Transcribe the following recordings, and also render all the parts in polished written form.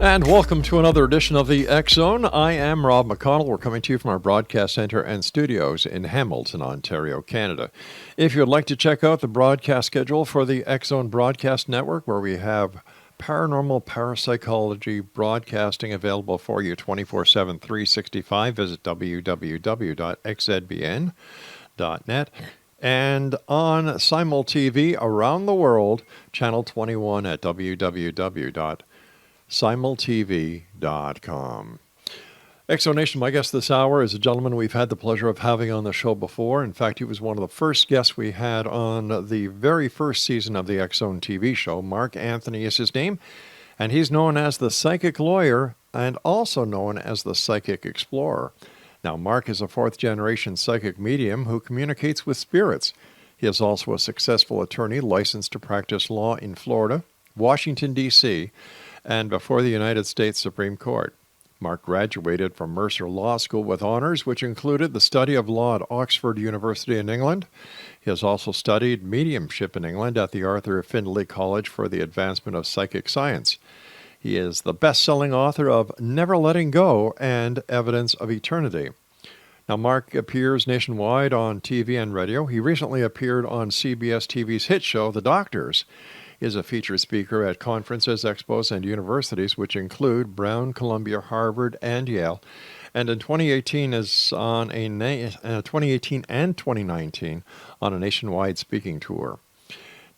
And welcome to another edition of the X Zone. I am Rob McConnell. We're coming to you from our broadcast center and studios in Hamilton, Ontario, Canada. If you'd like to check out the broadcast schedule for the X Zone Broadcast Network, where we have paranormal parapsychology broadcasting available for you 24/7, 365, visit www.xzbn.net. And on Simul TV around the world, channel 21 at www.simultv.com. Exonation, my guest this hour is a gentleman we've had the pleasure of having on the show before. In fact, he was one of the first guests we had on the very first season of the X Zone TV show. Mark Anthony is his name, and he's known as the Psychic Lawyer and also known as the Psychic Explorer. Now, Mark is a fourth-generation psychic medium who communicates with spirits. He is also a successful attorney licensed to practice law in Florida, Washington, D.C., and before the United States Supreme Court. Mark graduated from Mercer Law School with honors, which included the study of law at Oxford University in England. He has also studied mediumship in England at the Arthur Findlay College for the Advancement of Psychic Science. He is the best-selling author of Never Letting Go and Evidence of Eternity. Now, Mark appears nationwide on TV and radio. He recently appeared on CBS TV's hit show, The Doctors. He is a featured speaker at conferences, expos, and universities, which include Brown, Columbia, Harvard, and Yale. And in 2018 is on 2018 and 2019 on a nationwide speaking tour.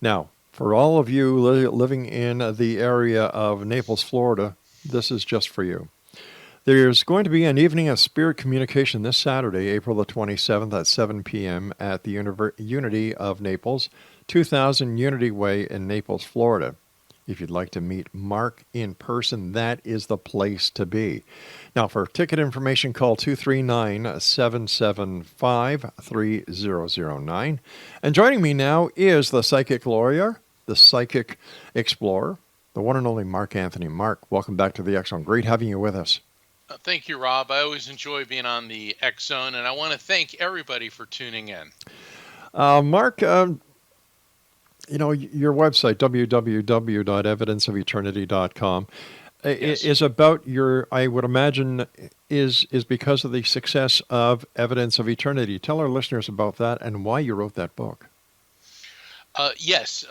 Now, for all of you living in the area of Naples, Florida, this is just for you. There's going to be an evening of spirit communication this Saturday, April the 27th at 7 p.m. at the Unity of Naples, 2000 Unity Way in Naples, Florida. If you'd like to meet Mark in person, that is the place to be. Now, for ticket information, call 239-775-3009. And joining me now is the Psychic Lawyer, the Psychic Explorer, the one and only Mark Anthony. Mark, welcome back to the X Zone. Great having you with us. Thank you, Rob. I always enjoy being on the X Zone, and I want to thank everybody for tuning in. Mark, your website, www.evidenceofeternity.com, yes, is about I would imagine, is because of the success of Evidence of Eternity. Tell our listeners about that and why you wrote that book. Yes.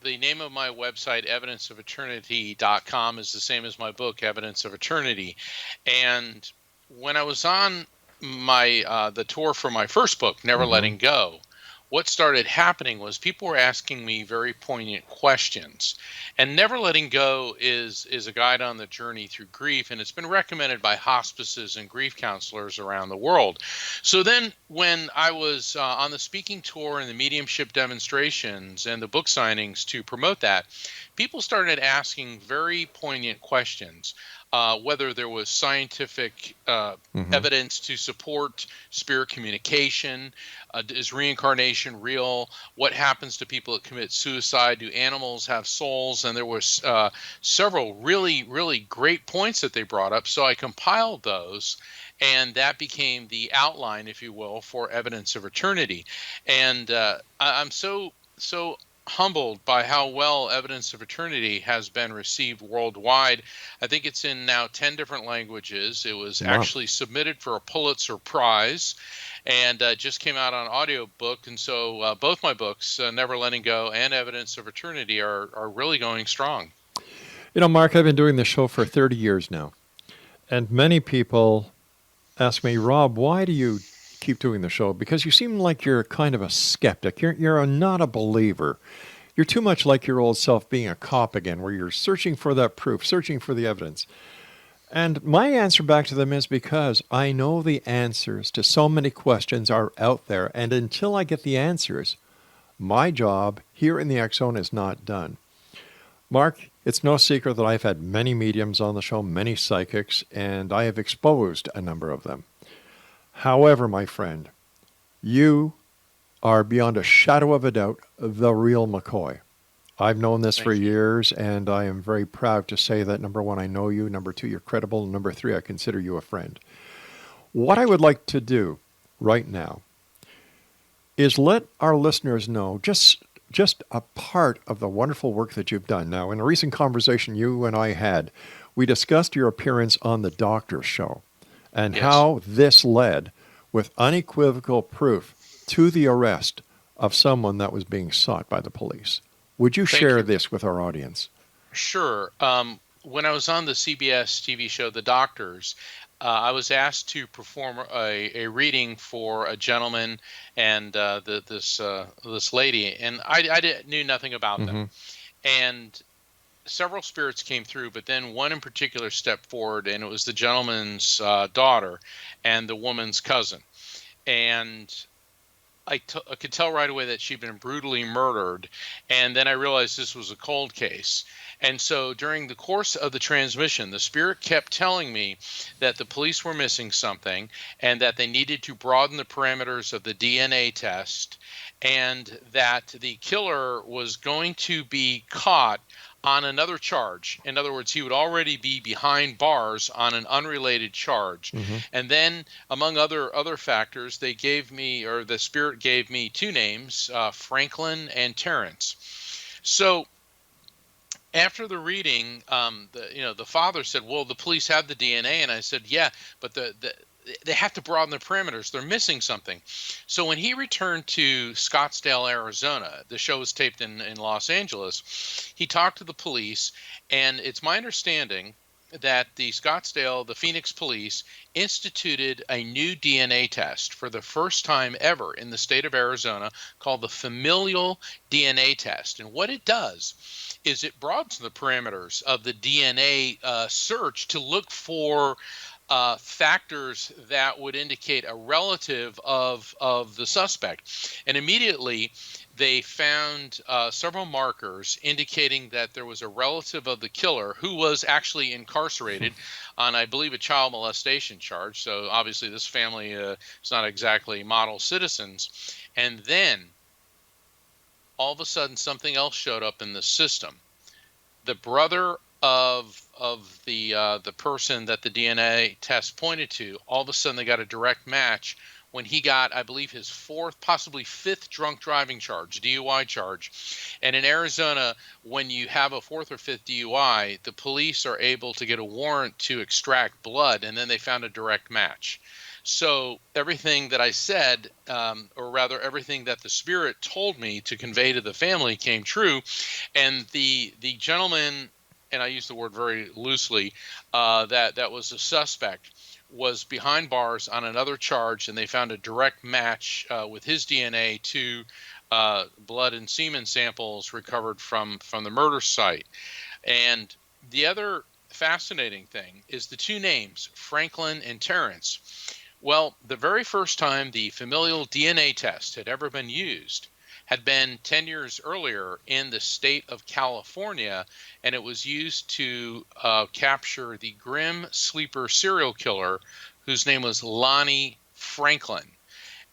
The name of my website, evidenceofeternity.com, is the same as my book, Evidence of Eternity. And when I was on the tour for my first book, Never Letting Go, what started happening was people were asking me very poignant questions. And Never Letting Go is a guide on the journey through grief, and it's been recommended by hospices and grief counselors around the world. So then when I was on the speaking tour and the mediumship demonstrations and the book signings to promote that, people started asking very poignant questions. Whether there was scientific evidence to support spirit communication, is reincarnation real? What happens to people that commit suicide? Do animals have souls? And there was several really, really great points that they brought up. So I compiled those, and that became the outline, if you will, for Evidence of Eternity. And I'm so humbled by how well Evidence of Eternity has been received worldwide. I think it's in now 10 different languages. It was actually submitted for a Pulitzer Prize, and just came out on audiobook. And so both my books, Never Letting Go and Evidence of Eternity, are really going strong. You know, Mark, I've been doing this show for 30 years now, and many people ask me, Rob, why do you keep doing the show? Because you seem like you're kind of a skeptic. You're not a believer. You're too much like your old self being a cop again, where you're searching for that proof, searching for the evidence. And my answer back to them is because I know the answers to so many questions are out there, and until I get the answers, my job here in the X Zone is not done. Mark, it's no secret that I've had many mediums on the show, many psychics, and I have exposed a number of them. However, my friend, you are beyond a shadow of a doubt the real McCoy. I've known this for years, and I am very proud to say that, number one, I know you. Number two, you're credible. And number three, I consider you a friend. What I would like to do right now is let our listeners know just a part of the wonderful work that you've done. Now, in a recent conversation you and I had, we discussed your appearance on the Doctor's Show and Yes. how this led with unequivocal proof to the arrest of someone that was being sought by the police. Would you Thank share you. this with our audience? Sure. When I was on the CBS TV show The Doctors, I was asked to perform a reading for a gentleman and this lady, and knew nothing about them. Mm-hmm. And several spirits came through, but then one in particular stepped forward, and it was the gentleman's daughter and the woman's cousin. And I could tell right away that she'd been brutally murdered. And then I realized this was a cold case. And so during the course of the transmission, the spirit kept telling me that the police were missing something and that they needed to broaden the parameters of the DNA test, and that the killer was going to be caught on another charge. In other words, he would already be behind bars on an unrelated charge. Mm-hmm. And then, among other factors, they gave me, or the spirit gave me, two names, Franklin and Terrence. So after the reading, the father said, "Well, the police have the DNA," and I said, "Yeah, but they have to broaden the parameters. They're missing something." So when he returned to Scottsdale, Arizona, the show was taped in Los Angeles, he talked to the police, and it's my understanding that the Phoenix police instituted a new DNA test for the first time ever in the state of Arizona called the familial DNA test. And what it does is it broadens the parameters of the DNA search to look for factors that would indicate a relative of the suspect. And immediately they found several markers indicating that there was a relative of the killer who was actually incarcerated on, I believe, a child molestation charge. So obviously this family is not exactly model citizens. And then all of a sudden something else showed up in the system. The brother of the person that the DNA test pointed to, all of a sudden they got a direct match when he got, I believe, his fourth, possibly fifth drunk driving charge, DUI charge. And in Arizona, when you have a fourth or fifth DUI, the police are able to get a warrant to extract blood, and then they found a direct match. So everything that I said, or rather everything that the spirit told me to convey to the family came true. And the gentleman, and I use the word very loosely, that was a suspect, was behind bars on another charge, and they found a direct match with his DNA to blood and semen samples recovered from the murder site. And the other fascinating thing is the two names, Franklin and Terrence. Well, the very first time the familial DNA test had ever been used had been 10 years earlier in the state of California, and it was used to capture the grim sleeper serial killer whose name was Lonnie Franklin.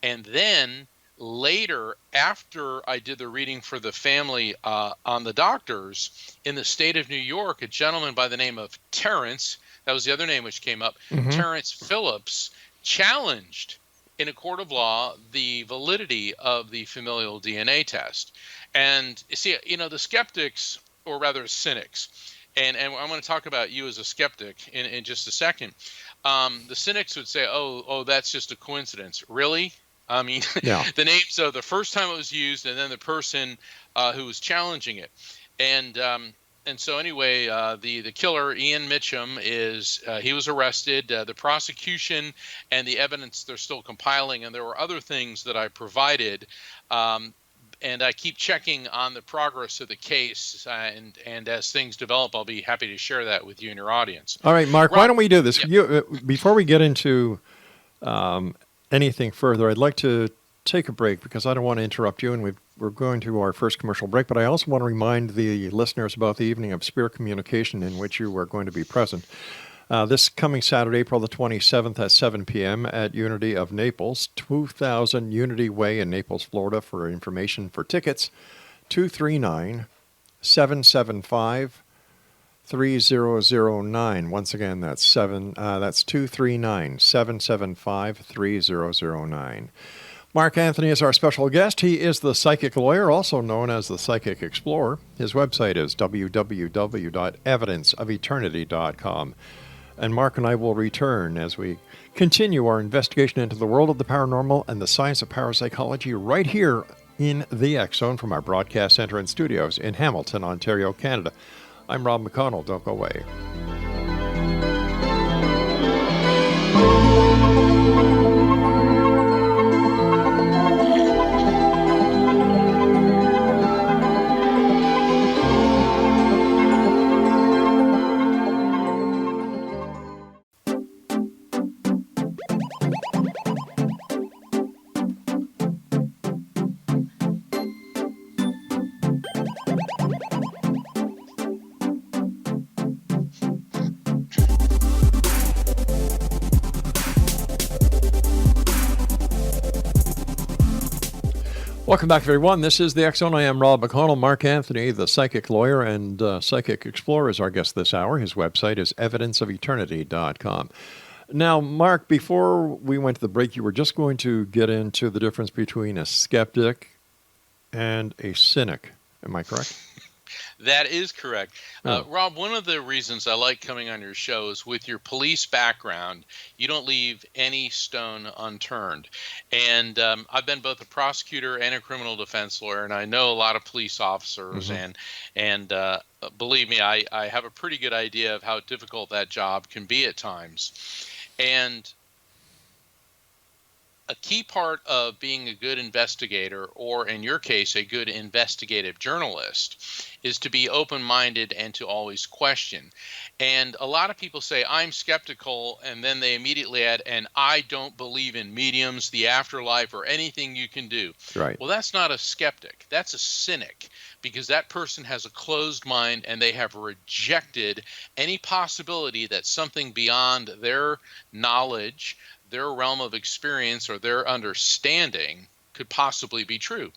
And then later, after I did the reading for the family on the Doctors, in the state of New York, a gentleman by the name of Terrence, that was the other name which came up, Mm-hmm. Terrence Phillips, challenged in a court of law the validity of the familial DNA test. And see, the skeptics, or rather cynics, and I'm going to talk about you as a skeptic in just a second. The cynics would say, oh, that's just a coincidence. Really? I mean, Yeah. the names of the first time it was used, and then the person who was challenging it. And so anyway, the killer, Ian Mitchum, he was arrested. The prosecution and the evidence they're still compiling, and there were other things that I provided. And I keep checking on the progress of the case, and as things develop, I'll be happy to share that with you and your audience. All right, Mark, why don't we do this? Yeah. Before we get into anything further, I'd like to take a break because I don't want to interrupt you, and we're going to our first commercial break, but I also want to remind the listeners about the evening of spirit communication in which you are going to be present. This coming Saturday, April the 27th at 7 p.m. at Unity of Naples, 2000 Unity Way in Naples, Florida. For information for tickets, 239-775-3009. Once again, that's 239-775-3009. Mark Anthony is our special guest. He is the psychic lawyer, also known as the Psychic Explorer. His website is www.evidenceofeternity.com. And Mark and I will return as we continue our investigation into the world of the paranormal and the science of parapsychology right here in the X Zone from our broadcast center and studios in Hamilton, Ontario, Canada. I'm Rob McConnell. Don't go away. Welcome back, everyone. This is the X Zone. I am Rob McConnell. Mark Anthony, the psychic lawyer and psychic explorer, is our guest this hour. His website is evidenceofeternity.com. Now, Mark, before we went to the break, you were just going to get into the difference between a skeptic and a cynic. Am I correct? That is correct. Rob, one of the reasons I like coming on your show is with your police background, you don't leave any stone unturned. And I've been both a prosecutor and a criminal defense lawyer, and I know a lot of police officers. And believe me, I have a pretty good idea of how difficult that job can be at times. And a key part of being a good investigator, or in your case, a good investigative journalist, is to be open-minded and to always question. And a lot of people say, I'm skeptical, and then they immediately add, and I don't believe in mediums, the afterlife, or anything you can do. Right. Well, that's not a skeptic. That's a cynic, because that person has a closed mind and they have rejected any possibility that something beyond their knowledge, their realm of experience, or their understanding could possibly be true.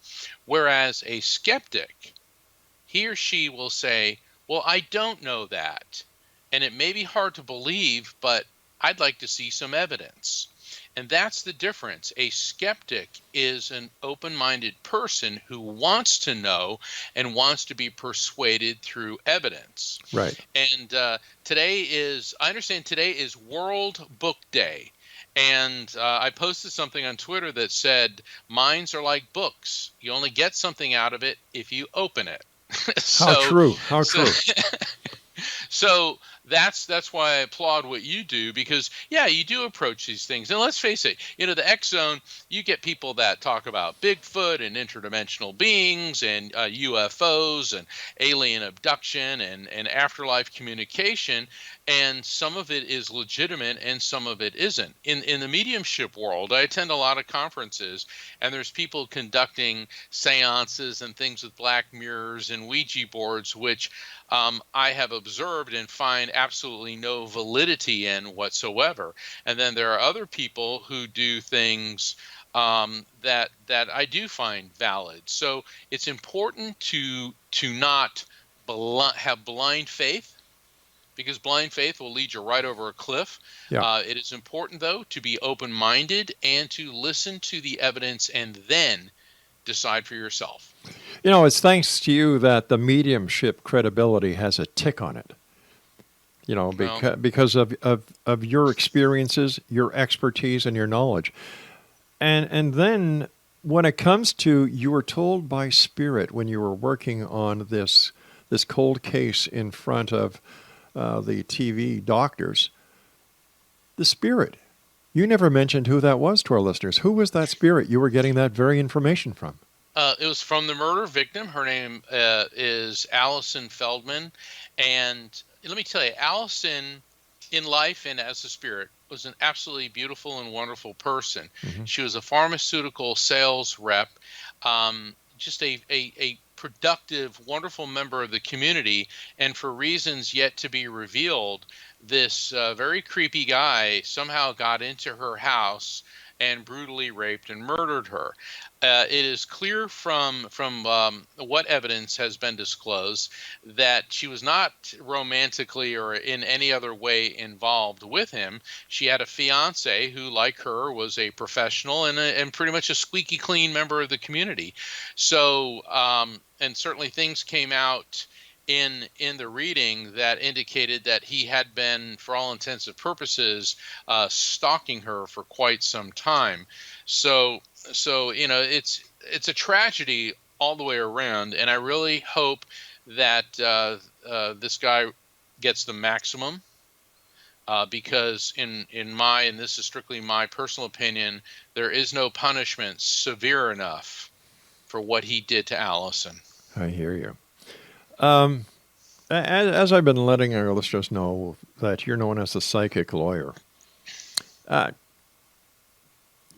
Whereas a skeptic, he or she will say, well, I don't know that. And it may be hard to believe, but I'd like to see some evidence. And that's the difference. A skeptic is an open-minded person who wants to know and wants to be persuaded through evidence. Right. And I understand today is World Book Day. And I posted something on Twitter that said, minds are like books. You only get something out of it if you open it. How true. How true. So that's why I applaud what you do, because, yeah, you do approach these things. And let's face it, the X Zone, you get people that talk about Bigfoot and interdimensional beings and UFOs and alien abduction and afterlife communication. And some of it is legitimate and some of it isn't. In the mediumship world, I attend a lot of conferences, and there's people conducting seances and things with black mirrors and Ouija boards, which I have observed and find absolutely no validity in whatsoever. And then there are other people who do things that I do find valid. So it's important to not have blind faith, because blind faith will lead you right over a cliff. Yeah. It is important, though, to be open-minded and to listen to the evidence and then decide for yourself. It's thanks to you that the mediumship credibility has a tick on it. Because of your experiences, your expertise, and your knowledge. And then when it comes to, you were told by Spirit when you were working on this cold case in front of the TV doctors, the Spirit. You never mentioned who that was to our listeners. Who was that Spirit you were getting that very information from? It was from the murder victim. Her name is Allison Feldman. And let me tell you, Allison, in life and as a spirit, was an absolutely beautiful and wonderful person. Mm-hmm. She was a pharmaceutical sales rep, just a productive, wonderful member of the community. And for reasons yet to be revealed, this very creepy guy somehow got into her house and brutally raped and murdered her. It is clear from what evidence has been disclosed that she was not romantically or in any other way involved with him. She had a fiance who, like her, was a professional and pretty much a squeaky clean member of the community. So, and certainly things came out in the reading that indicated that he had been, for all intents and purposes, stalking her for quite some time. So it's a tragedy all the way around, and I really hope that this guy gets the maximum. Because and this is strictly my personal opinion, there is no punishment severe enough for what he did to Allison. I hear you. As I've been letting our listeners know that you're known as the psychic lawyer, uh,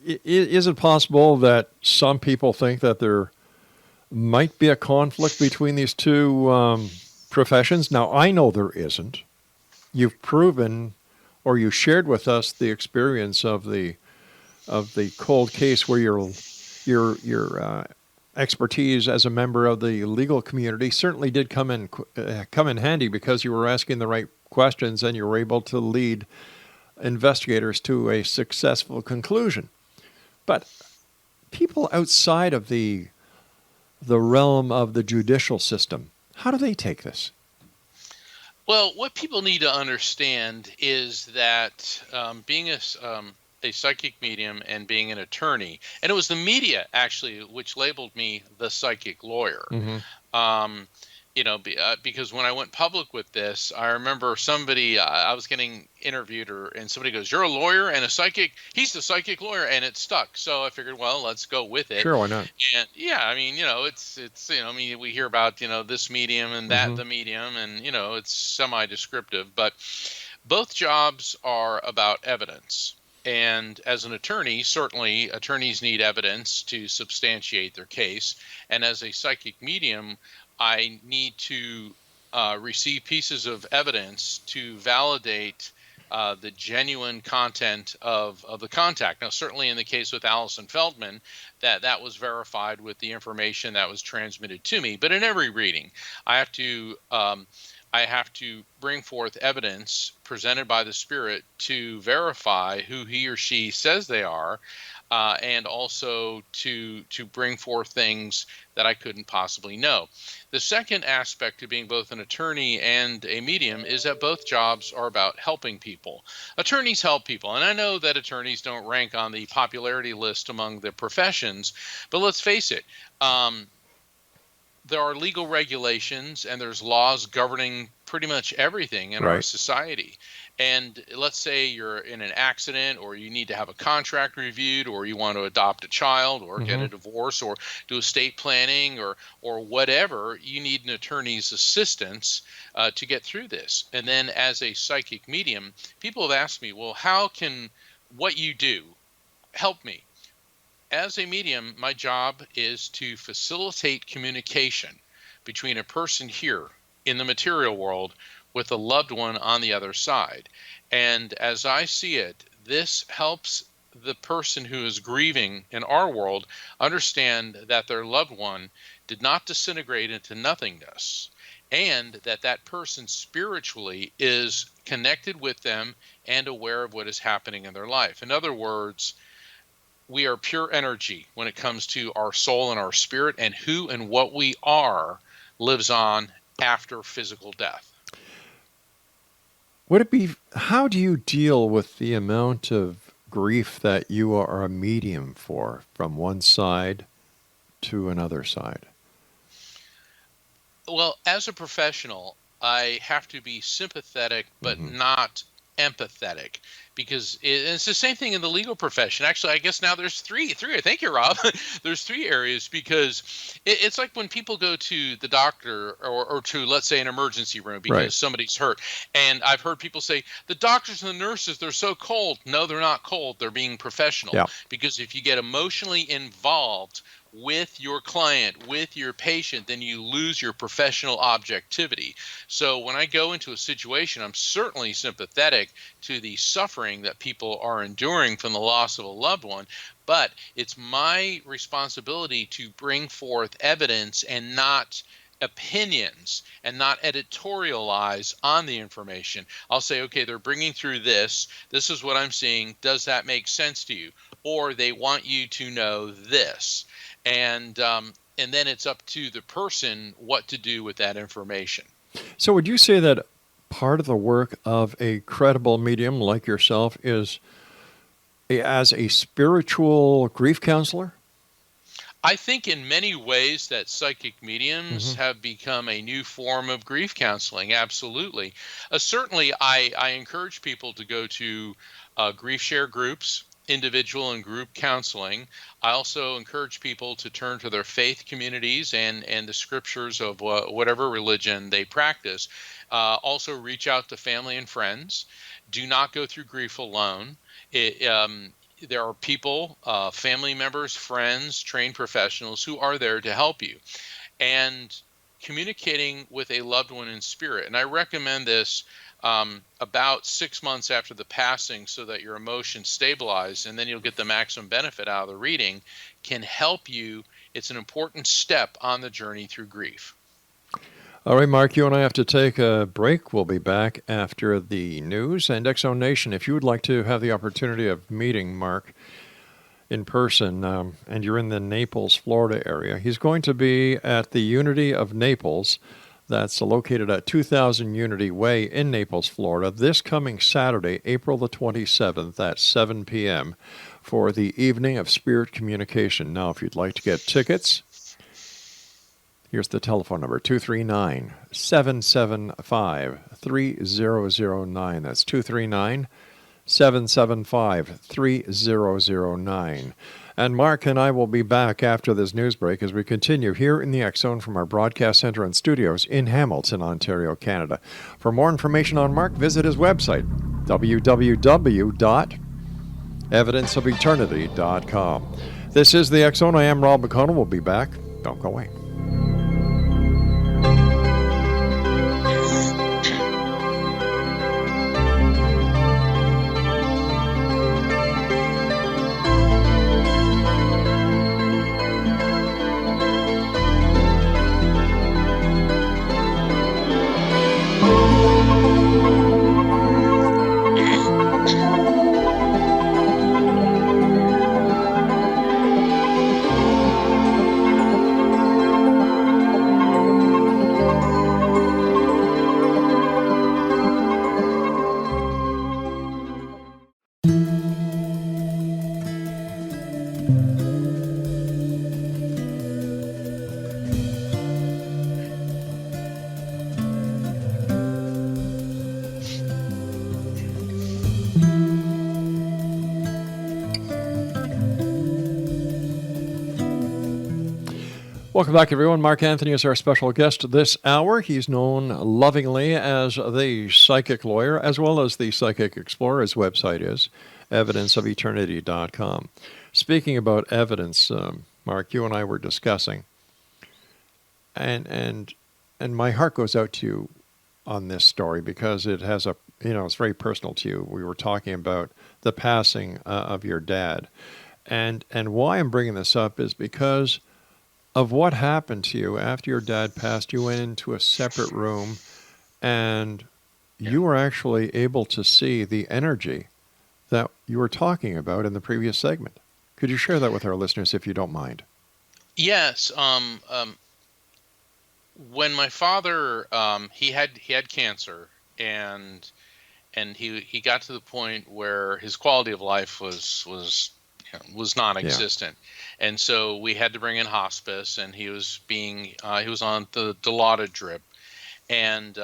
is it possible that some people think that there might be a conflict between these two professions? Now, I know there isn't. You've proven, or you shared with us the experience of the cold case where your expertise as a member of the legal community certainly did come in handy, because you were asking the right questions and you were able to lead investigators to a successful conclusion. But people outside of the realm of the judicial system, how do they take this? Well, what people need to understand is that being a psychic medium and being an attorney, and it was the media actually which labeled me the psychic lawyer. Um, because when I went public with this, I remember somebody, I was getting interviewed, and somebody goes, "You're a lawyer and a psychic." He's the psychic lawyer, and it stuck. So I figured, well, let's go with it. Sure, why not? And yeah, I mean, it's I mean, we hear about this medium and that the medium, and it's semi-descriptive, but both jobs are about evidence. And as an attorney, certainly attorneys need evidence to substantiate their case. And as a psychic medium, I need to receive pieces of evidence to validate the genuine content of the contact. Now, certainly in the case with Allison Feldman, that was verified with the information that was transmitted to me. But in every reading, I have to bring forth evidence presented by the spirit to verify who he or she says they are, and also to bring forth things that I couldn't possibly know. The second aspect of being both an attorney and a medium is that both jobs are about helping people. Attorneys help people, and I know that attorneys don't rank on the popularity list among the professions, but let's face it, there are legal regulations and there's laws governing pretty much everything in our society. And let's say you're in an accident, or you need to have a contract reviewed, or you want to adopt a child, or get a divorce, or do estate planning, or whatever, you need an attorney's assistance to get through this. And then as a psychic medium, people have asked me, well, how can what you do help me? As a medium, my job is to facilitate communication between a person here in the material world with a loved one on the other side. And as I see it, this helps the person who is grieving in our world understand that their loved one did not disintegrate into nothingness, and that person spiritually is connected with them and aware of what is happening in their life. In other words, we are pure energy when it comes to our soul and our spirit, and who and what we are lives on after physical death. How do you deal with the amount of grief that you are a medium for, from one side to another side? Well, as a professional, I have to be sympathetic, but not empathetic, because it's the same thing in the legal profession. Actually, I guess now there's three. Thank you, Rob. There's three areas, because it's like when people go to the doctor or to, let's say, an emergency room because somebody's hurt. And I've heard people say, the doctors and the nurses, they're so cold. No, they're not cold. They're being professional. Yeah. Because if you get emotionally involved with your client, with your patient, then you lose your professional objectivity. So when I go into a situation, I'm certainly sympathetic to the suffering that people are enduring from the loss of a loved one, but it's my responsibility to bring forth evidence and not opinions and not editorialize on the information. I'll say, okay, they're bringing through this. This is what I'm seeing. Does that make sense to you? Or they want you to know this. And then it's up to the person what to do with that information. So would you say that part of the work of a credible medium like yourself is as a spiritual grief counselor? I think in many ways that psychic mediums Mm-hmm. have become a new form of grief counseling. Absolutely. Certainly, I encourage people to go to grief share groups, individual and group counseling. I also encourage people to turn to their faith communities and the scriptures of whatever religion they practice. Also, reach out to family and friends. Do not go through grief alone. There are people, family members, friends, trained professionals who are there to help you. And communicating with a loved one in spirit. And I recommend this about 6 months after the passing so that your emotions stabilize and then you'll get the maximum benefit out of the reading, can help you. It's an important step on the journey through grief. All right, Mark, you and I have to take a break. We'll be back after the news. And Exo Nation, if you would like to have the opportunity of meeting Mark in person, and you're in the Naples, Florida area, he's going to be at the Unity of Naples. That's located at 2000 Unity Way in Naples, Florida, this coming Saturday, April the 27th at 7 p.m. for the Evening of Spirit Communication. Now, if you'd like to get tickets, here's the telephone number, 239-775-3009. That's 239-775-3009. And Mark and I will be back after this news break as we continue here in the X Zone from our broadcast center and studios in Hamilton, Ontario, Canada. For more information on Mark, visit his website, www.evidenceofeternity.com. This is the X Zone. I am Rob McConnell. We'll be back. Don't go away. Welcome back, everyone. Mark Anthony is our special guest this hour. He's known lovingly as the Psychic Lawyer, as well as the Psychic Explorer. His website is evidenceofeternity.com. Speaking about evidence, Mark, you and I were discussing, and my heart goes out to you on this story because it has it's very personal to you. We were talking about the passing of your dad, and why I'm bringing this up is because of what happened to you after your dad passed. You went into a separate room and you were actually able to see the energy that you were talking about in the previous segment. Could you share that with our listeners if you don't mind? Yes. When my father, he had cancer, and he got to the point where his quality of life was non-existent. Yeah. And so we had to bring in hospice, and he was on the Dilaudid drip, and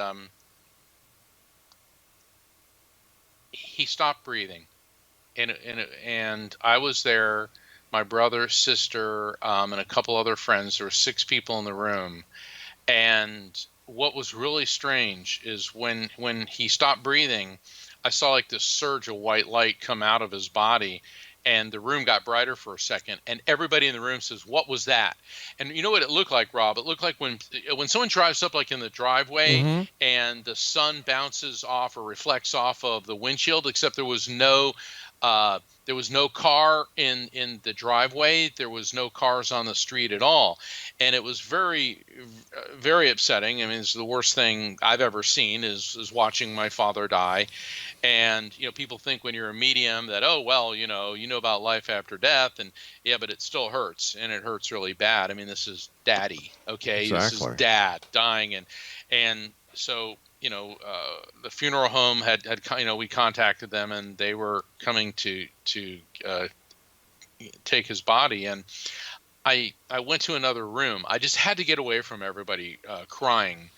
he stopped breathing, and I was there, my brother, sister, and a couple other friends. There were 6 people in the room, and what was really strange is when he stopped breathing, I saw like this surge of white light come out of his body. and the room got brighter for a second, and everybody in the room says, "What was that?" And you know what it looked like, Rob? It looked like when someone drives up, like in the driveway, Mm-hmm. and the sun bounces off or reflects off of the windshield, except uh, there was no car in the driveway. There was no cars on the street at all, and it was very upsetting. I mean, it's the worst thing I've ever seen is watching my father die. And people think when you're a medium that, oh well, you know about life after death, and yeah, but it still hurts, and it hurts really bad. I mean, this is daddy, okay? This is Exactly. dad dying, and so the funeral home had we contacted them, and they were coming to take his body. And I went to another room. I just had to get away from everybody crying,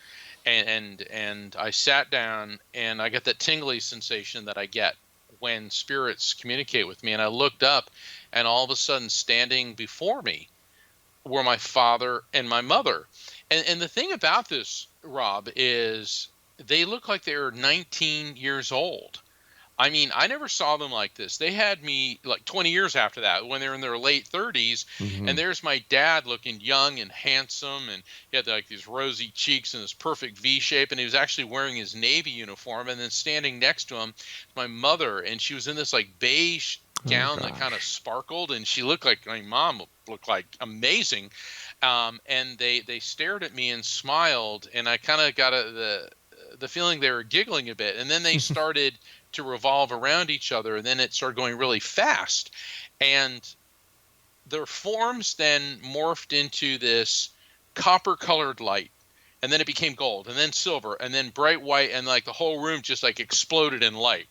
and I sat down, and I got that tingly sensation that I get when spirits communicate with me. And I looked up, and all of a sudden, standing before me were my father and my mother. And the thing about this, Rob, is they look like they were 19 years old. I mean, I never saw them like this. They had me like 20 years after that when they were in their late 30s. Mm-hmm. And there's my dad looking young and handsome. And he had like these rosy cheeks and this perfect V shape. And he was actually wearing his Navy uniform. And then standing next to him, my mother. And she was in this like beige Oh gown that kind of gosh. sparkled. And she looked like my mom looked like amazing. And they stared at me and smiled. And I kind of got the feeling they were giggling a bit. And then they started to revolve around each other, and then it started going really fast, and their forms then morphed into this copper colored light, and then it became gold, and then silver, and then bright white, and like the whole room just like exploded in light.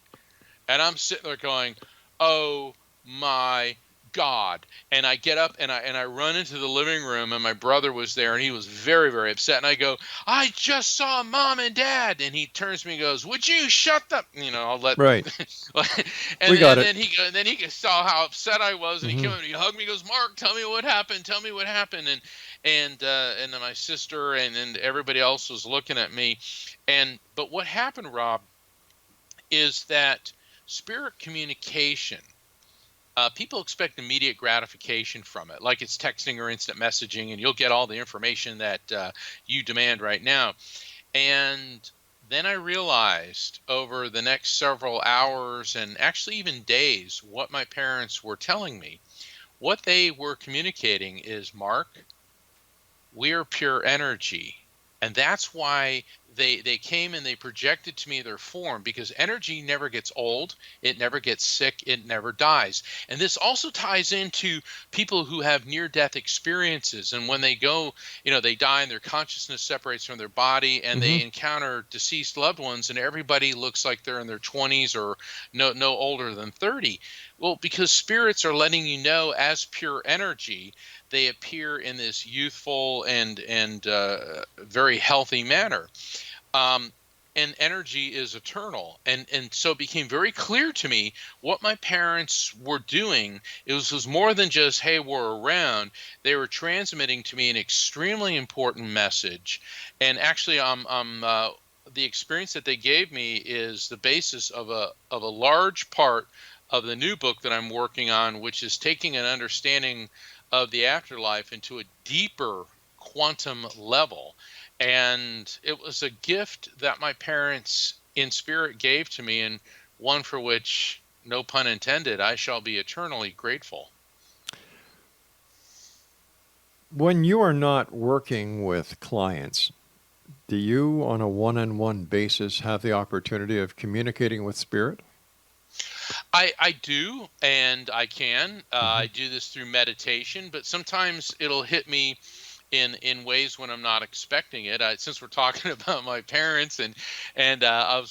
And I'm sitting there going, "Oh my God." And I get up, and I run into the living room, and my brother was there, and he was very, very upset. And I go, "I just saw mom and dad." And he turns to me and goes, "Would you shut the," I'll let Right. and We got and it. then he saw how upset I was, and he came Mm-hmm. up and he hugged me, he goes, "Mark, tell me what happened. Tell me what happened." And then my sister and everybody else was looking at me. But what happened, Rob, is that spirit communication, people expect immediate gratification from it, like it's texting or instant messaging, and you'll get all the information that you demand right now. And then I realized over the next several hours and actually even days what my parents were telling me. What they were communicating is, Mark, we're pure energy. And that's why they came and they projected to me their form, because energy never gets old, it never gets sick, it never dies. And this also ties into people who have near death experiences, and when they go, they die and their consciousness separates from their body, and Mm-hmm. they encounter deceased loved ones, and everybody looks like they're in their 20s or no older than 30. Well, because spirits are letting you know, as pure energy, they appear in this youthful and very healthy manner. Um, and energy is eternal, and so it became very clear to me what my parents were doing. It was more than just, hey, we're around. They were transmitting to me an extremely important message. And actually, the experience that they gave me is the basis of a large part of the new book that I'm working on, which is taking an understanding of the afterlife into a deeper quantum level. And it was a gift that my parents in spirit gave to me, and one for which, no pun intended, I shall be eternally grateful. When you are not working with clients, do you, on a one-on-one basis, have the opportunity of communicating with spirit? I do, and I can. Mm-hmm. I do this through meditation, but sometimes it'll hit me in ways when I'm not expecting it. Since we're talking about my parents, and I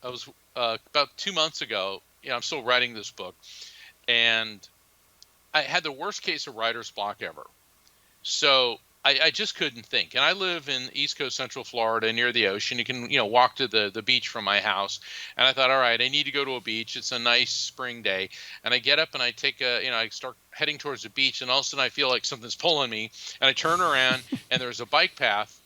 was about 2 months ago. I'm still writing this book, and I had the worst case of writer's block ever. So I just couldn't think. And I live in East Coast Central Florida near the ocean. You can, walk to the beach from my house. And I thought, all right, I need to go to a beach. It's a nice spring day. And I get up and I I start heading towards the beach. And all of a sudden I feel like something's pulling me. And I turn around and there's a bike path.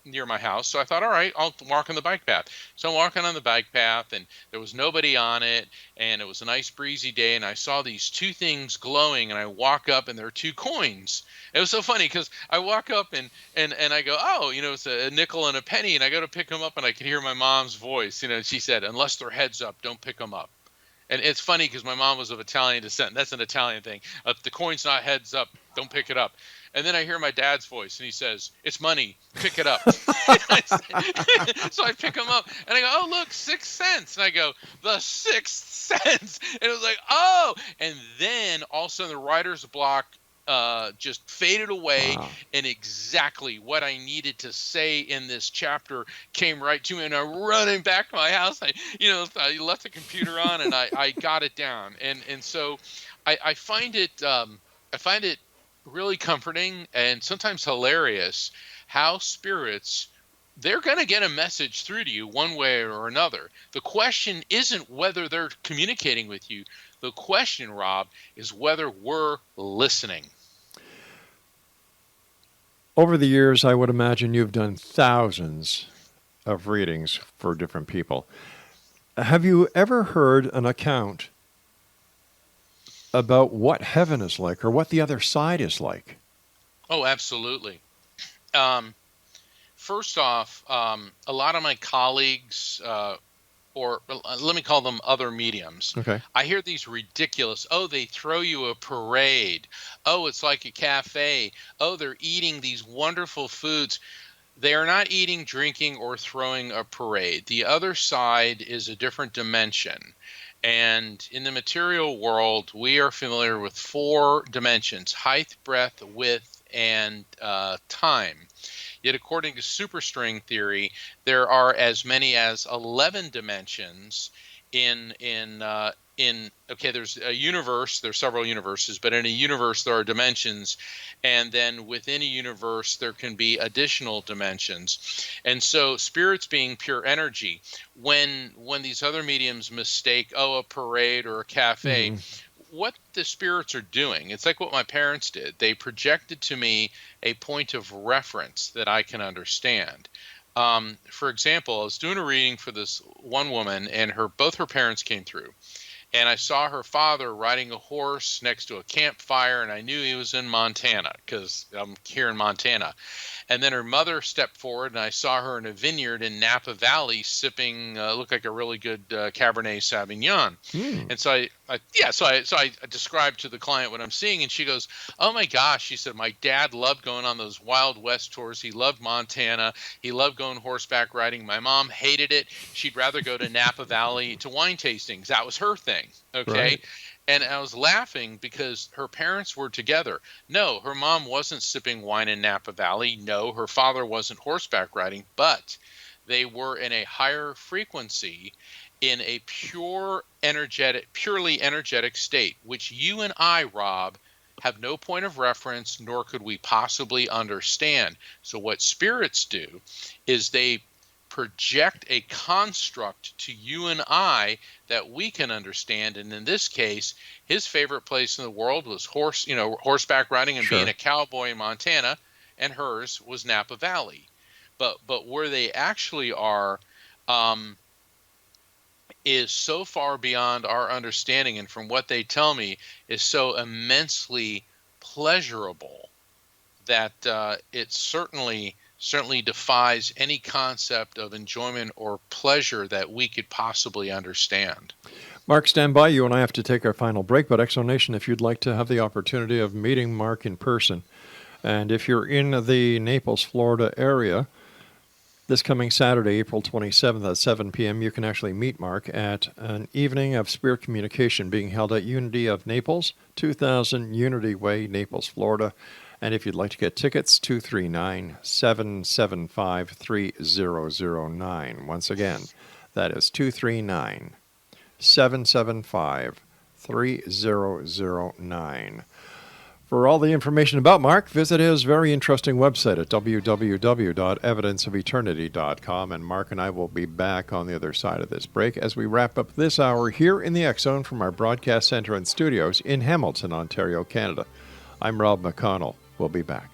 near my house. So I thought, all right, I'll walk on the bike path. So I'm walking on the bike path, and there was nobody on it, and it was a nice breezy day, and I saw these two things glowing, and I walk up, and there are two coins. It was so funny because I walk up and I go, oh, it's a nickel and a penny, and I go to pick them up, and I can hear my mom's voice. She said, unless they're heads up, don't pick them up. And it's funny because my mom was of Italian descent. That's an Italian thing. If the coin's not heads up, don't pick it up. And then I hear my dad's voice, and he says, "It's money. Pick it up." So I pick them up, and I go, "Oh, look, 6 cents." And I go, "The 6 cents." And it was like, "Oh!" And then all of a sudden, the writer's block just faded away, Wow. and exactly what I needed to say in this chapter came right to me. And I'm running back to my house. I left the computer on, and I got it down. And so I find it really comforting and sometimes hilarious how spirits, they're going to get a message through to you one way or another. The question isn't whether they're communicating with you. The question, Rob, is whether we're listening. Over the years, I would imagine you've done thousands of readings for different people. Have you ever heard an account about what heaven is like or what the other side is like? Oh, absolutely. First off, a lot of my colleagues, or let me call them other mediums, Okay. I hear these ridiculous, oh, they throw you a parade. Oh, it's like a cafe. Oh, they're eating these wonderful foods. They are not eating, drinking, or throwing a parade. The other side is a different dimension. And in the material world, we are familiar with 4 dimensions: height, breadth, width, and time. Yet, according to superstring theory, there are as many as 11 dimensions okay, there's a universe, there's several universes, but in a universe there are dimensions, and then within a universe there can be additional dimensions. And so spirits being pure energy, when these other mediums mistake, a parade or a cafe, what the spirits are doing, it's like what my parents did. They projected to me a point of reference that I can understand. For example, I was doing a reading for this one woman, and both her parents came through. And I saw her father riding a horse next to a campfire, and I knew he was in Montana because I'm here in Montana. And then her mother stepped forward, and I saw her in a vineyard in Napa Valley sipping, looked like a really good Cabernet Sauvignon. And so I described to the client what I'm seeing, and she goes, "Oh my gosh," she said, "my dad loved going on those Wild West tours. He loved Montana. He loved going horseback riding. My mom hated it. She'd rather go to Napa Valley to wine tastings. That was her thing." Okay. Right. And I was laughing because her parents were together. No, her mom wasn't sipping wine in Napa Valley. No, her father wasn't horseback riding, but they were in a higher frequency, in a purely energetic state, which you and I, Rob, have no point of reference, nor could we possibly understand. So what spirits do is they project a construct to you and I that we can understand. And in this case, his favorite place in the world was horseback riding and being a cowboy in Montana, and hers was Napa Valley. But where they actually are is so far beyond our understanding, and from what they tell me, is so immensely pleasurable that it certainly defies any concept of enjoyment or pleasure that we could possibly understand. Mark, stand by. You and I have to take our final break, but Exonation, if you'd like to have the opportunity of meeting Mark in person, and if you're in the Naples, Florida area, this coming Saturday, April 27th at 7 p.m., you can actually meet Mark at an evening of spirit communication being held at Unity of Naples, 2000 Unity Way, Naples, Florida. And if you'd like to get tickets, 239-775-3009. Once again, that is 239-775-3009. For all the information about Mark, visit his very interesting website at www.evidenceofeternity.com. And Mark and I will be back on the other side of this break as we wrap up this hour here in the X Zone from our broadcast center and studios in Hamilton, Ontario, Canada. I'm Rob McConnell. We'll be back.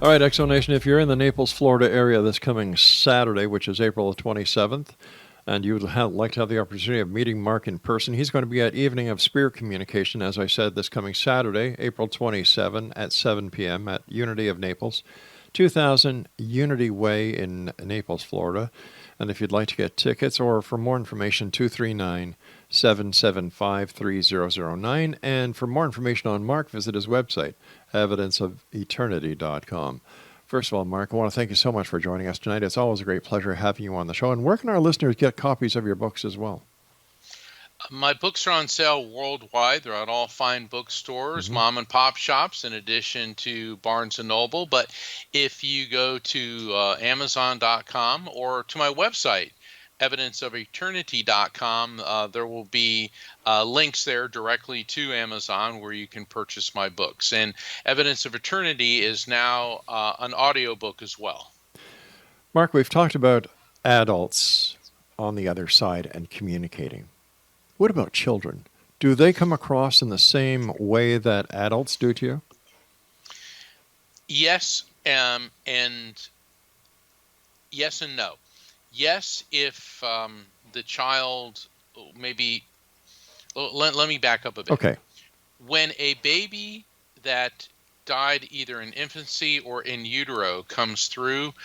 All right, Exonation, if you're in the Naples, Florida area this coming Saturday, which is April the 27th, and you would like to have the opportunity of meeting Mark in person, he's going to be at Evening of Spirit Communication, as I said, this coming Saturday, April 27 at 7 p.m. at Unity of Naples, 2000 Unity Way in Naples, Florida. And if you'd like to get tickets or for more information, 239-775-3009. And for more information on Mark, visit his website, evidenceofeternity.com. First of all, Mark, I want to thank you so much for joining us tonight. It's always a great pleasure having you on the show. And where can our listeners get copies of your books as well? My books are on sale worldwide. They're at all fine bookstores, mom and pop shops, in addition to Barnes and Noble. But if you go to Amazon.com or to my website, evidenceofeternity.com, there will be links there directly to Amazon where you can purchase my books. And Evidence of Eternity is now an audiobook as well. Mark, we've talked about adults on the other side and communicating. What about children? Do they come across in the same way that adults do to you? Yes, and yes and no. Yes, if the child maybe, let me back up a bit. Okay. When a baby that died either in infancy or in utero comes through,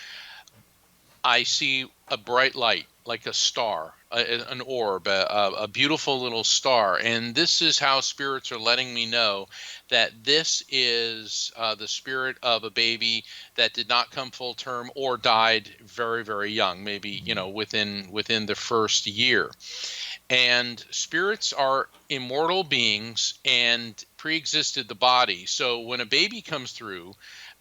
I see a bright light, like a star, an orb, a beautiful little star. And this is how spirits are letting me know that this is the spirit of a baby that did not come full term or died very, very young, maybe, within the first year. And spirits are immortal beings and pre-existed the body. So when a baby comes through,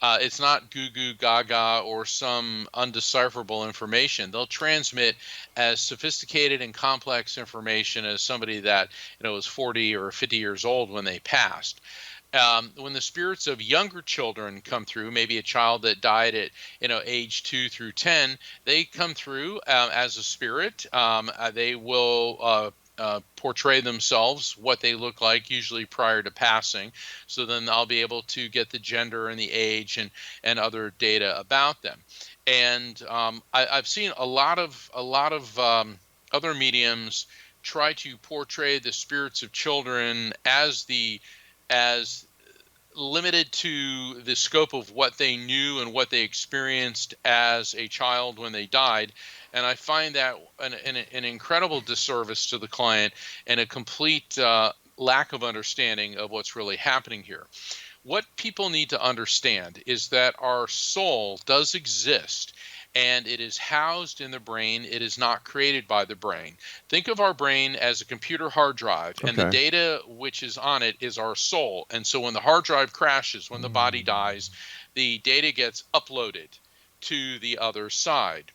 it's not goo goo gaga or some undecipherable information. They'll transmit as sophisticated and complex information as somebody that was 40 or 50 years old when they passed. When the spirits of younger children come through, maybe a child that died at age 2 through 10, they come through as a spirit. They will portray themselves, what they look like, usually prior to passing. So then I'll be able to get the gender and the age and other data about them. And I've seen a lot of other mediums try to portray the spirits of children as limited to the scope of what they knew and what they experienced as a child when they died. And I find that an incredible disservice to the client and a complete lack of understanding of what's really happening here. What people need to understand is that our soul does exist, and it is housed in the brain. It is not created by the brain. Think of our brain as a computer hard drive, and the data which is on it is our soul. And so when the hard drive crashes, when the body dies, the data gets uploaded to the other side.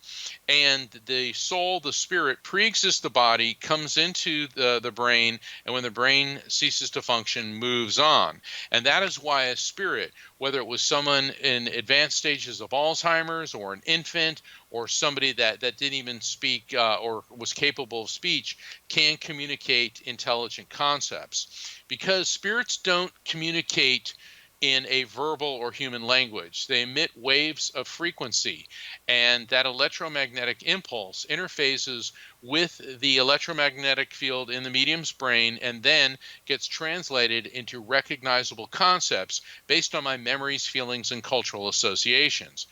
And the soul, the spirit, pre-exists the body, comes into the brain, and when the brain ceases to function, moves on. And that is why a spirit, whether it was someone in advanced stages of Alzheimer's or an infant or somebody that didn't even speak or was capable of speech, can communicate intelligent concepts. Because spirits don't communicate in a verbal or human language. They emit waves of frequency, and that electromagnetic impulse interfaces with the electromagnetic field in the medium's brain and then gets translated into recognizable concepts based on my memories, feelings, and cultural associations.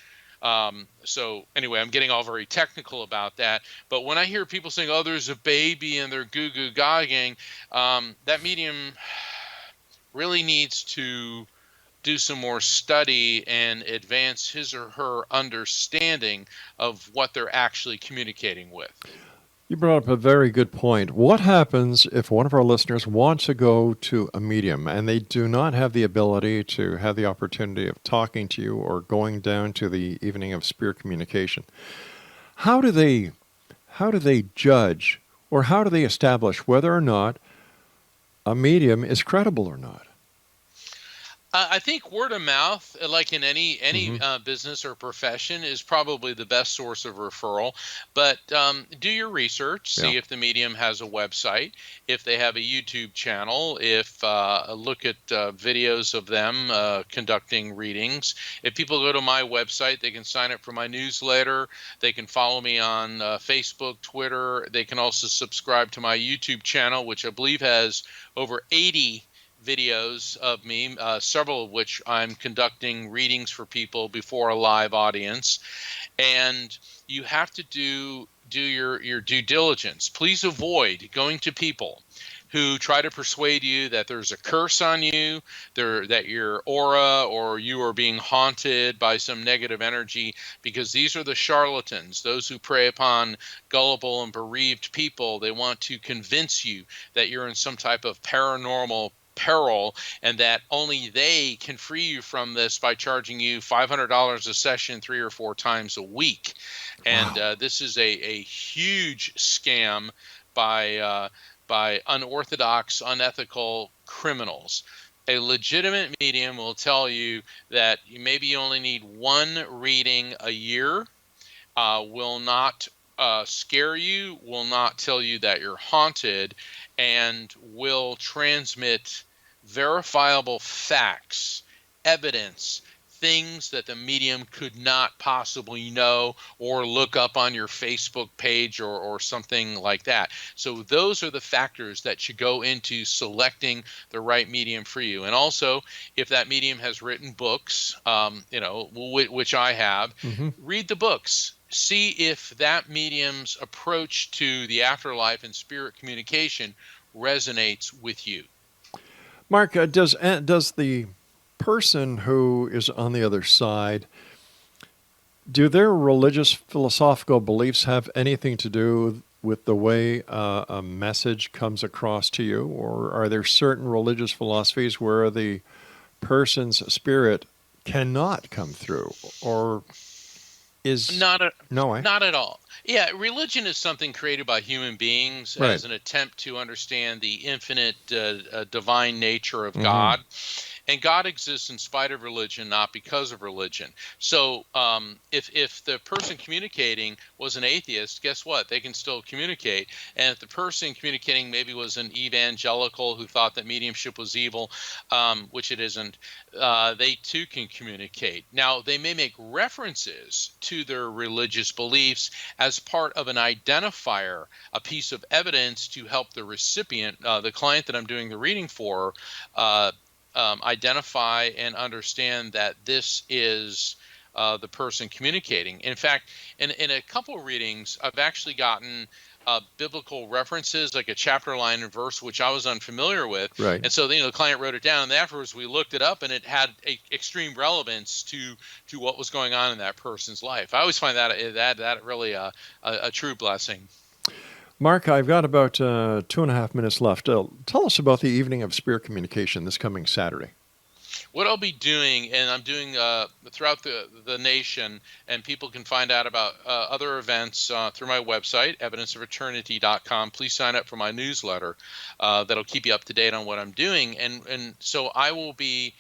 So anyway, I'm getting all very technical about that. But when I hear people saying, oh, there's a baby and they're goo-goo gagging, that medium really needs to do some more study and advance his or her understanding of what they're actually communicating with. You brought up a very good point. What happens if one of our listeners wants to go to a medium and they do not have the ability to have the opportunity of talking to you or going down to the Evening of Spirit Communication? How do they judge, or how do they establish whether or not a medium is credible or not? I think word of mouth, like in any Hmm. business or profession, is probably the best source of referral. But do your research, Yeah. see if the medium has a website, if they have a YouTube channel, if look at videos of them conducting readings. If people go to my website, they can sign up for my newsletter. They can follow me on Facebook, Twitter. They can also subscribe to my YouTube channel, which I believe has over 80 videos of me, several of which I'm conducting readings for people before a live audience. And you have to do your due diligence. Please avoid going to people who try to persuade you that there's a curse on you, that your aura or you are being haunted by some negative energy, because these are the charlatans, those who prey upon gullible and bereaved people. They want to convince you that you're in some type of paranormal peril and that only they can free you from this by charging you $500 a session 3 or 4 times a week. And Wow. this is a huge scam by unorthodox, unethical criminals. A legitimate medium will tell you that maybe you only need one reading a year, will not scare you, will not tell you that you're haunted, and will transmit verifiable facts, evidence, things that the medium could not possibly know or look up on your Facebook page or something like that. So those are the factors that should go into selecting the right medium for you. And also, if that medium has written books, which I have, Hmm. read the books. See if that medium's approach to the afterlife and spirit communication resonates with you. Mark, does the person who is on the other side, do their religious philosophical beliefs have anything to do with the way a message comes across to you, or are there certain religious philosophies where the person's spirit cannot come through, or is Not a, no way? Not at all. Yeah, religion is something created by human beings Right. as an attempt to understand the infinite divine nature of Hmm. God. And God exists in spite of religion, not because of religion. So, if the person communicating was an atheist, guess what? They can still communicate. And if the person communicating maybe was an evangelical who thought that mediumship was evil, which it isn't, they too can communicate. Now, they may make references to their religious beliefs as part of an identifier, a piece of evidence to help the recipient, the client that I'm doing the reading for. Identify and understand that this is the person communicating. In fact, in a couple of readings, I've actually gotten biblical references, like a chapter, line, and verse, which I was unfamiliar with. Right. And so, the client wrote it down, and afterwards we looked it up, and it had extreme relevance to what was going on in that person's life. I always find that really a true blessing. Mark, I've got about 2.5 minutes left. Tell us about the evening of spirit communication this coming Saturday. What I'll be doing, and I'm doing throughout the nation, and people can find out about other events through my website, evidenceofeternity.com. Please sign up for my newsletter. That'll keep you up to date on what I'm doing. And so I will be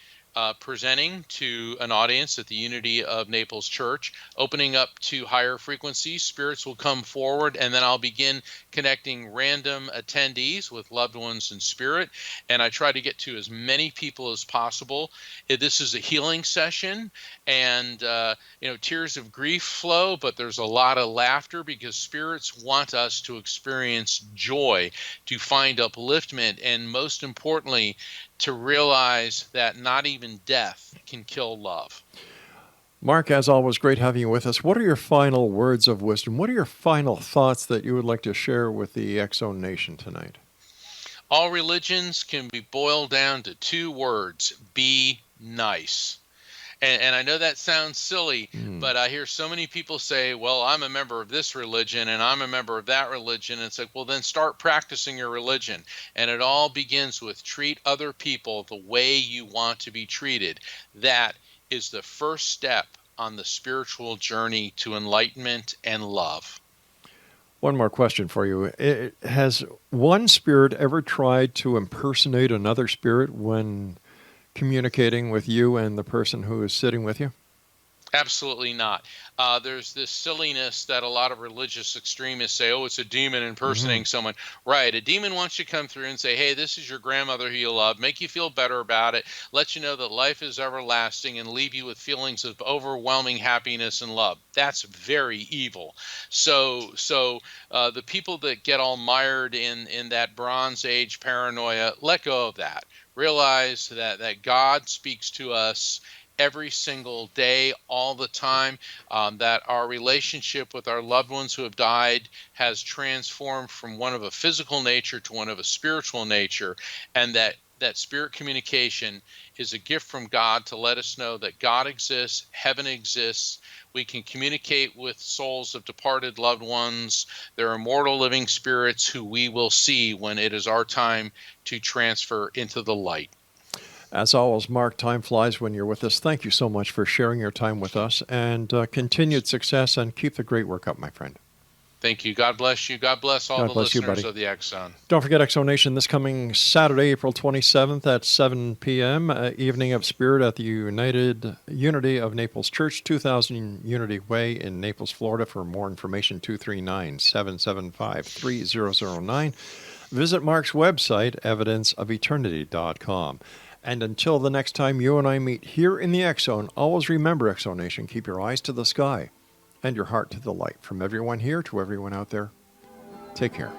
presenting to an audience at the Unity of Naples Church, opening up to higher frequencies. Spirits will come forward, and then I'll begin connecting random attendees with loved ones in spirit. And I try to get to as many people as possible. This is a healing session, and tears of grief flow, but there's a lot of laughter because spirits want us to experience joy, to find upliftment, and most importantly, to realize that not even death can kill love. Mark, as always, great having you with us. What are your final words of wisdom? What are your final thoughts that you would like to share with the X-Zone Nation tonight? All religions can be boiled down to two words: be nice. And I know that sounds silly, Mm. but I hear so many people say, well, I'm a member of this religion and I'm a member of that religion. And it's like, well, then start practicing your religion. And it all begins with treat other people the way you want to be treated. That is the first step on the spiritual journey to enlightenment and love. One more question for you. Has one spirit ever tried to impersonate another spirit when communicating with you and the person who is sitting with you? Absolutely not. There's this silliness that a lot of religious extremists say, oh, it's a demon Hmm. impersonating someone. Right. A demon wants you to come through and say, hey, this is your grandmother who you love, make you feel better about it, let you know that life is everlasting, and leave you with feelings of overwhelming happiness and love. That's very evil. So the people that get all mired in that Bronze Age paranoia, let go of that. Realize that God speaks to us every single day, all the time, that our relationship with our loved ones who have died has transformed from one of a physical nature to one of a spiritual nature, and that spirit communication is a gift from God to let us know that God exists, heaven exists. We can communicate with souls of departed loved ones. They're immortal living spirits who we will see when it is our time to transfer into the light. As always, Mark, time flies when you're with us. Thank you so much for sharing your time with us, and continued success, and keep the great work up, my friend. Thank you. God bless you. God bless all God the bless you, listeners buddy. of the X Zone. Don't forget Exonation this coming Saturday, April 27th at 7 p.m., Evening of Spirit at the United Unity of Naples Church, 2000 Unity Way in Naples, Florida. For more information, 239-775-3009. Visit Mark's website, evidenceofeternity.com. And until the next time you and I meet here in the X Zone, always remember, Exonation, keep your eyes to the sky and your heart to the light. From everyone here to everyone out there, take care.